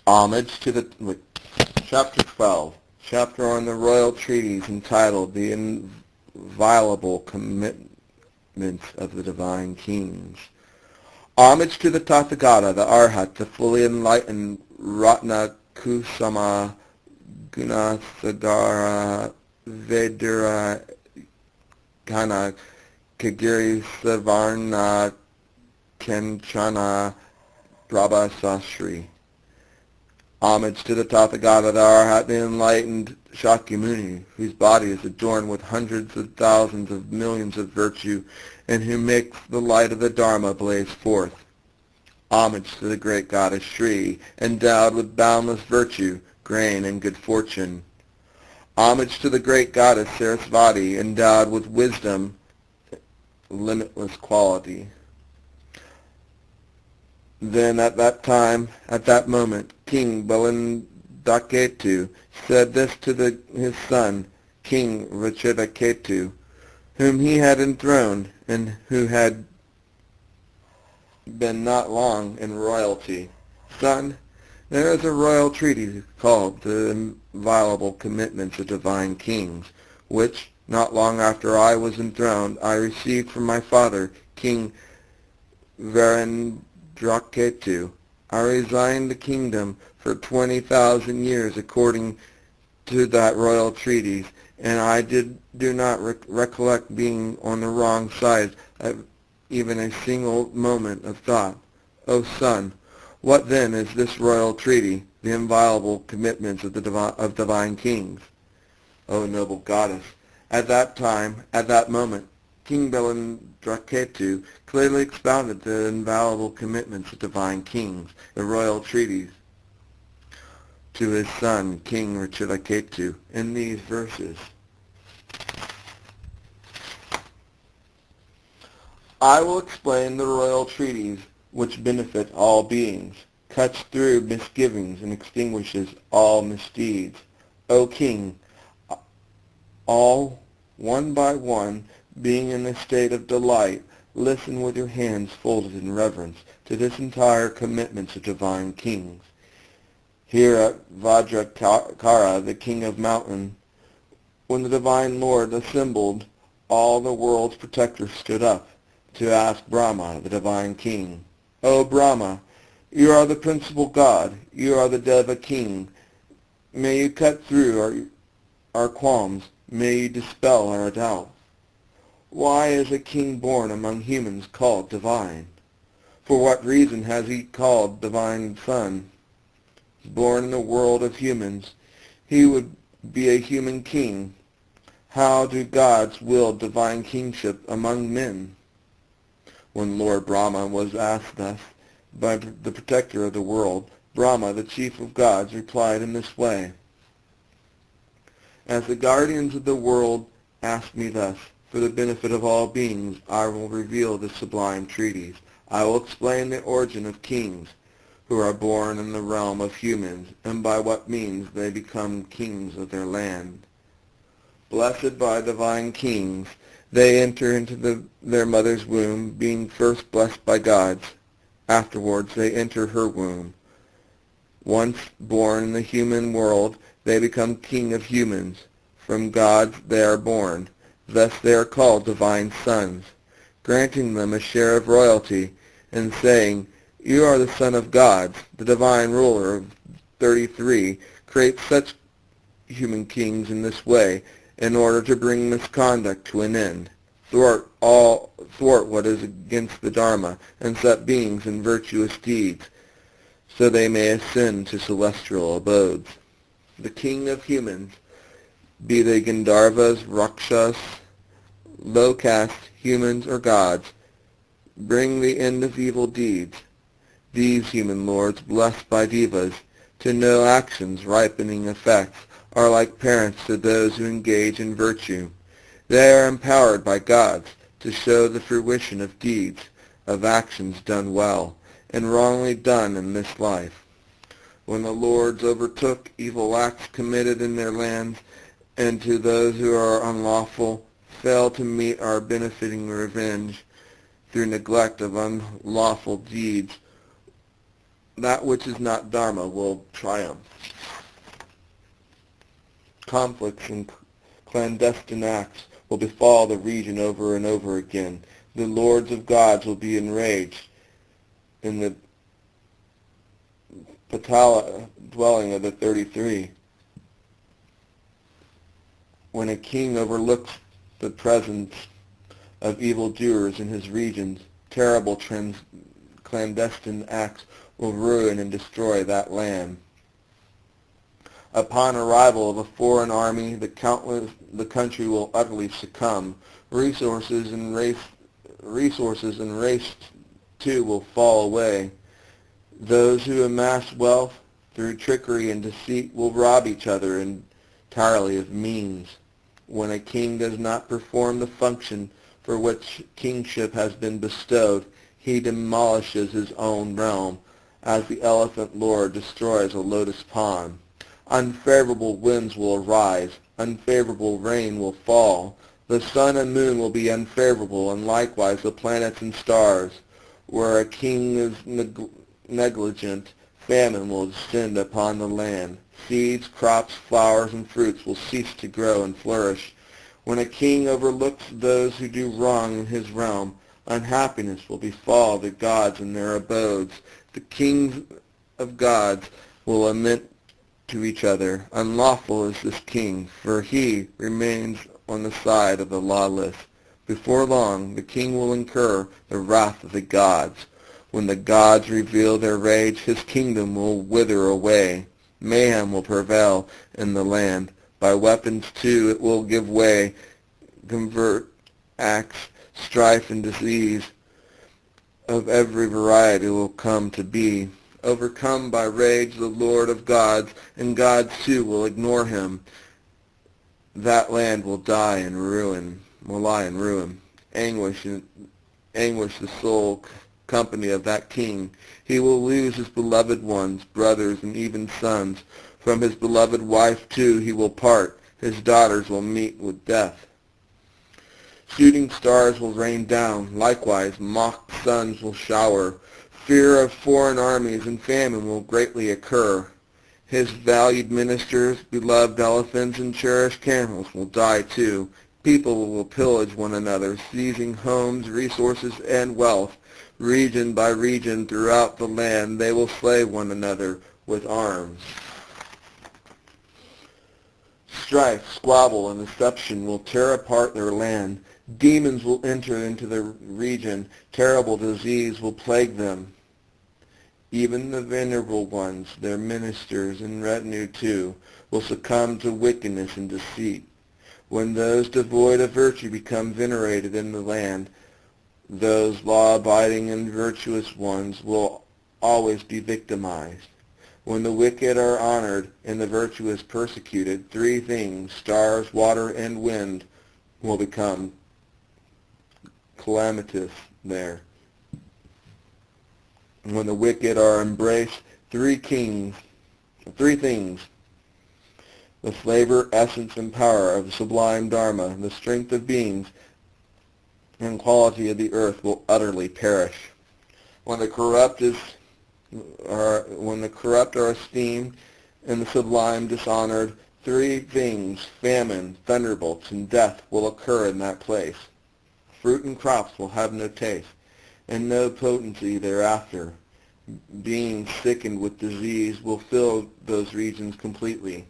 Homage to the Chapter 12, chapter on the royal treatise entitled The Inviolable Commitments of the Divine Kings. Homage to the Tathagata, the Arhat, the fully enlightened Ratna Kusama Gunasagara Vedura Kana Kagiri Savarna Kenchana Prabhasashri. Homage to the Tathagata, the Arhat, the enlightened Shakyamuni, whose body is adorned with hundreds of thousands of millions of virtue, and who makes the light of the Dharma blaze forth. Homage to the great goddess Shri, endowed with boundless virtue, grain, and good fortune. Homage to the great goddess Sarasvati, endowed with wisdom, limitless quality. Then at that moment, King Balindaketu said this to his son, King Rachidaketu, whom he had enthroned, and who had been not long in royalty. Son, there is a royal treaty called the Inviolable Commitments of Divine Kings, which, not long after I was enthroned, I received from my father, King Varendraketu. I resigned the kingdom for 20,000 years according to that royal treatise, and I do not recollect being on the wrong side of even a single moment of thought. O son, what then is this royal treaty, the inviolable commitments of divine kings? O noble goddess, at that moment, King Balindraketu clearly expounded the inviolable commitments of divine kings, the royal treaties, to his son, King Rachidaketu, in these verses. I will explain the royal treaties which benefit all beings, cuts through misgivings, and extinguishes all misdeeds. O King, all, one by one, being in a state of delight, listen with your hands folded in reverence to this entire commitments of divine kings. Here at Vajrakara, the king of mountain, when the divine Lord assembled, all the world's protectors stood up to ask Brahma, the divine king, O Brahma, you are the principal god, you are the Deva king. May you cut through our qualms, may you dispel our doubt. Why is a king born among humans called divine? For what reason has he called divine son? Born in the world of humans, he would be a human king. How do gods will divine kingship among men? When Lord Brahma was asked thus by the protector of the world, Brahma, the chief of gods, replied in this way. As the guardians of the world ask me thus, for the benefit of all beings, I will reveal the sublime treatise. I will explain the origin of kings, who are born in the realm of humans, and by what means they become kings of their land. Blessed by divine kings, they enter into their mother's womb, being first blessed by gods. Afterwards they enter her womb. Once born in the human world, they become king of humans. From gods they are born. Thus they are called divine sons, granting them a share of royalty, and saying, you are the son of gods. The divine ruler of 33 creates such human kings in this way, in order to bring misconduct to an end, thwart what is against the Dharma, and set beings in virtuous deeds, so they may ascend to celestial abodes. The king of humans, be they Gandharvas, Rakshas, low caste, humans, or gods, bring the end of evil deeds. These human lords, blessed by devas, to know actions ripening effects, are like parents to those who engage in virtue. They are empowered by gods to show the fruition of deeds, of actions done well, and wrongly done in this life. When the lords overtook evil acts committed in their lands, and to those who are unlawful, fail to meet our benefiting revenge through neglect of unlawful deeds, That which is not Dharma will triumph. Conflicts and clandestine acts will befall the region over and over again. The lords of gods will be enraged in the Patala dwelling of the 33. When a king overlooks the presence of evildoers in his regions, terrible clandestine acts will ruin and destroy that land. Upon arrival of a foreign army, the country will utterly succumb. Resources and race too will fall away. Those who amass wealth through trickery and deceit will rob each other entirely of means. When a king does not perform the function for which kingship has been bestowed, he demolishes his own realm, as the elephant lord destroys a lotus pond. Unfavorable winds will arise, unfavorable rain will fall. The sun and moon will be unfavorable, and likewise the planets and stars. Where a king is negligent, famine will descend upon the land. Seeds, crops, flowers, and fruits will cease to grow and flourish. When a king overlooks those who do wrong in his realm, unhappiness will befall the gods in their abodes. The kings of gods will lament to each other, "Unlawful is this king, for he remains on the side of the lawless." Before long, the king will incur the wrath of the gods. When the gods reveal their rage, his kingdom will wither away. Mayhem will prevail in the land. By weapons, too, it will give way. Convert, axe, strife, and disease of every variety will come to be. Overcome by rage, the Lord of gods, and gods too will ignore him. That land will lie in ruin. Anguish the sole company of that king. He will lose his beloved ones, brothers, and even sons. From his beloved wife too he will part. His daughters will meet with death. Shooting stars will rain down. Likewise, mock suns will shower. Fear of foreign armies and famine will greatly occur. His valued ministers, beloved elephants, and cherished camels will die too. People will pillage one another, seizing homes, resources, and wealth. Region by region throughout the land, they will slay one another with arms. Strife, squabble, and deception will tear apart their land. Demons will enter into the region. Terrible disease will plague them. Even the venerable ones, their ministers and retinue too, will succumb to wickedness and deceit. When those devoid of virtue become venerated in the land, those law-abiding and virtuous ones will always be victimized. When the wicked are honored and the virtuous persecuted, three things, stars, water, and wind, will become calamitous there. When the wicked are embraced, three things, the flavor, essence, and power of the sublime Dharma, the strength of beings, and quality of the earth will utterly perish. When the corrupt are esteemed and the sublime dishonored, three things, famine, thunderbolts, and death, will occur in that place. Fruit and crops will have no taste, and no potency thereafter. Beings sickened with disease will fill those regions completely.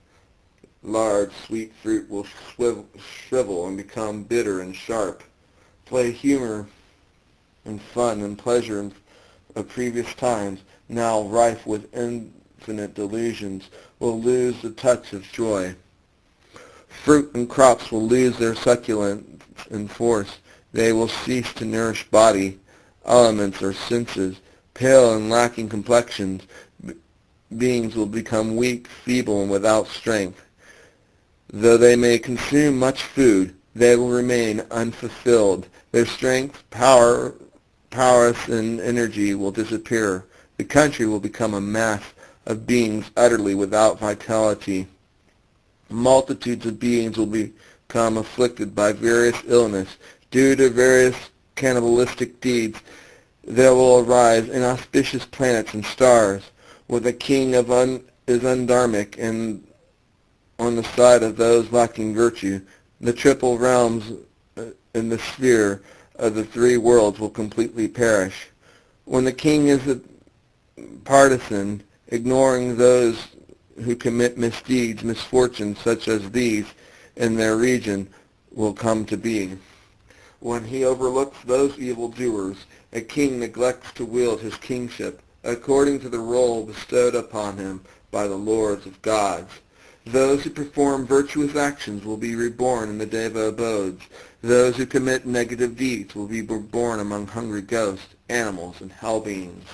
Large, sweet fruit will shrivel and become bitter and sharp. Play, humor, and fun and pleasure of previous times, now rife with infinite delusions, will lose the touch of joy. Fruit and crops will lose their succulence and force. They will cease to nourish body, elements, or senses. Pale and lacking complexions, beings will become weak, feeble, and without strength. Though they may consume much food, they will remain unfulfilled. Their strength, prowess, and energy will disappear. The country will become a mass of beings utterly without vitality. Multitudes of beings will become afflicted by various illness due to various cannibalistic deeds There will arise inauspicious planets and stars, where the king is undharmic, and on the side of those lacking virtue, the triple realms in the sphere of the three worlds will completely perish. When the king is a partisan, ignoring those who commit misdeeds, misfortunes such as these in their region will come to be. When he overlooks those evildoers, a king neglects to wield his kingship according to the role bestowed upon him by the lords of gods. Those who perform virtuous actions will be reborn in the Deva abodes. Those who commit negative deeds will be born among hungry ghosts, animals, and hell beings.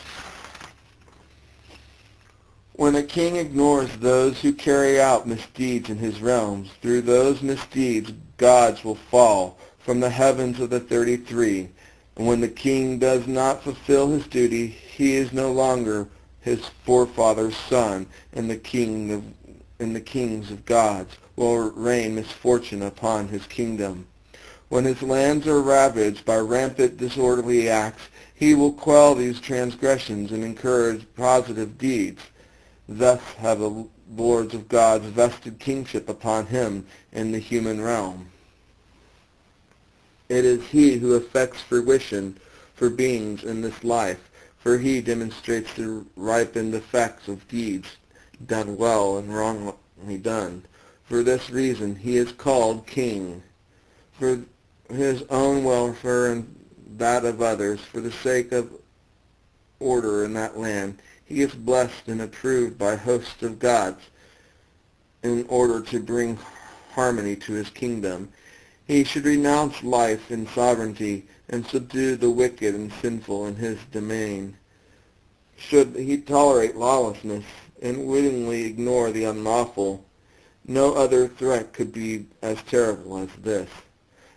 When a king ignores those who carry out misdeeds in his realms, through those misdeeds gods will fall from the heavens of the 33. And when the king does not fulfill his duty, he is no longer his forefather's son, and the kings of gods will rain misfortune upon his kingdom. When his lands are ravaged by rampant disorderly acts, he will quell these transgressions and encourage positive deeds. Thus have the lords of gods vested kingship upon him in the human realm. It is he who effects fruition for beings in this life, for he demonstrates the ripened effects of deeds done well and wrongly done. For this reason he is called king, for his own welfare and that of others, for the sake of order in that land. He is blessed and approved by hosts of gods in order to bring harmony to his kingdom. He should renounce life and sovereignty and subdue the wicked and sinful in his domain. Should he tolerate lawlessness and wittingly ignore the unlawful, no other threat could be as terrible as this.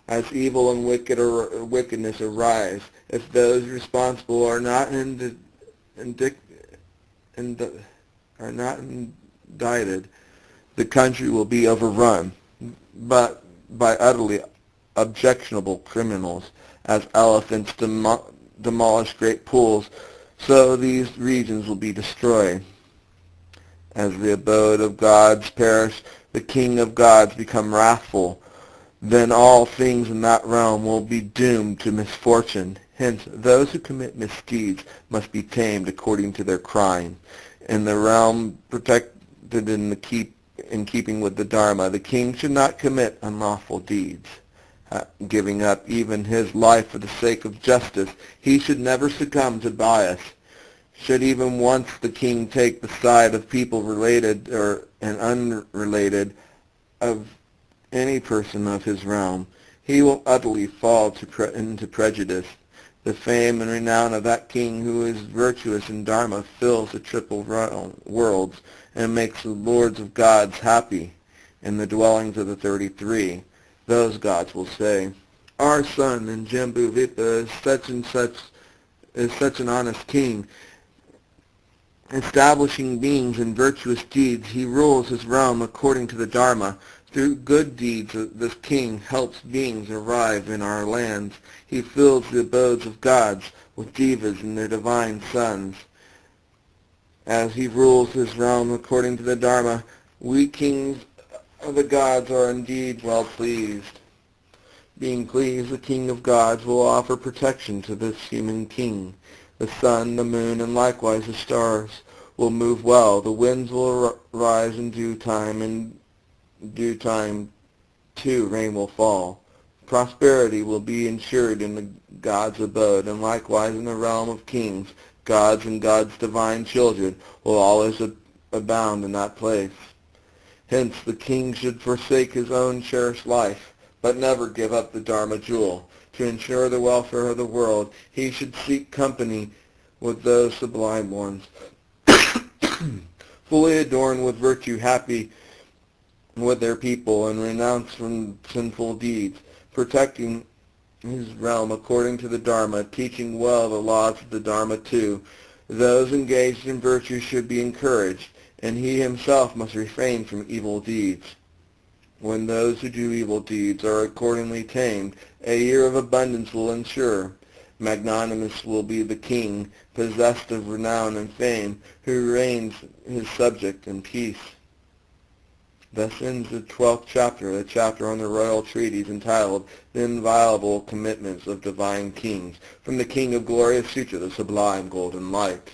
As evil and wickedness arise, if those responsible are not indicted, the country will be overrun, but by utterly objectionable criminals. As elephants demolish great pools, so these regions will be destroyed. As the abode of gods perish, the king of gods become wrathful. Then all things in that realm will be doomed to misfortune. Hence, those who commit misdeeds must be tamed according to their crime. In the realm protected in keeping with the Dharma, the king should not commit unlawful deeds. Giving up even his life for the sake of justice, he should never succumb to bias. Should even once the king take the side of people related and unrelated of any person of his realm, he will utterly fall into prejudice. The fame and renown of that king who is virtuous in Dharma fills the triple worlds and makes the lords of gods happy in the dwellings of the 33. Those gods will say, "Our son in Jambuvika is such an honest king. Establishing beings in virtuous deeds, he rules his realm according to the Dharma. Through good deeds, this king helps beings arrive in our lands. He fills the abodes of gods with devas and their divine sons. As he rules his realm according to the Dharma, we kings of the gods are indeed well pleased. Being pleased, the king of gods will offer protection to this human king. The sun, the moon, and likewise the stars will move well. The winds will rise in due time, and due time, too, rain will fall. Prosperity will be ensured in the God's abode, and likewise in the realm of kings. Gods and God's divine children will always abound in that place. Hence, the king should forsake his own cherished life, but never give up the Dharma jewel. To ensure the welfare of the world, he should seek company with those sublime ones, fully adorned with virtue, happy with their people, and renounced from sinful deeds, protecting his realm according to the Dharma, teaching well the laws of the Dharma too. Those engaged in virtue should be encouraged, and he himself must refrain from evil deeds. When those who do evil deeds are accordingly tamed, a year of abundance will ensure. Magnanimous will be the king, possessed of renown and fame, who reigns his subject in peace. Thus ends the 12th chapter, the chapter on the royal treatise entitled The Inviolable Commitments of Divine Kings, from the King of Glorious Sutra, the Sublime Golden Light.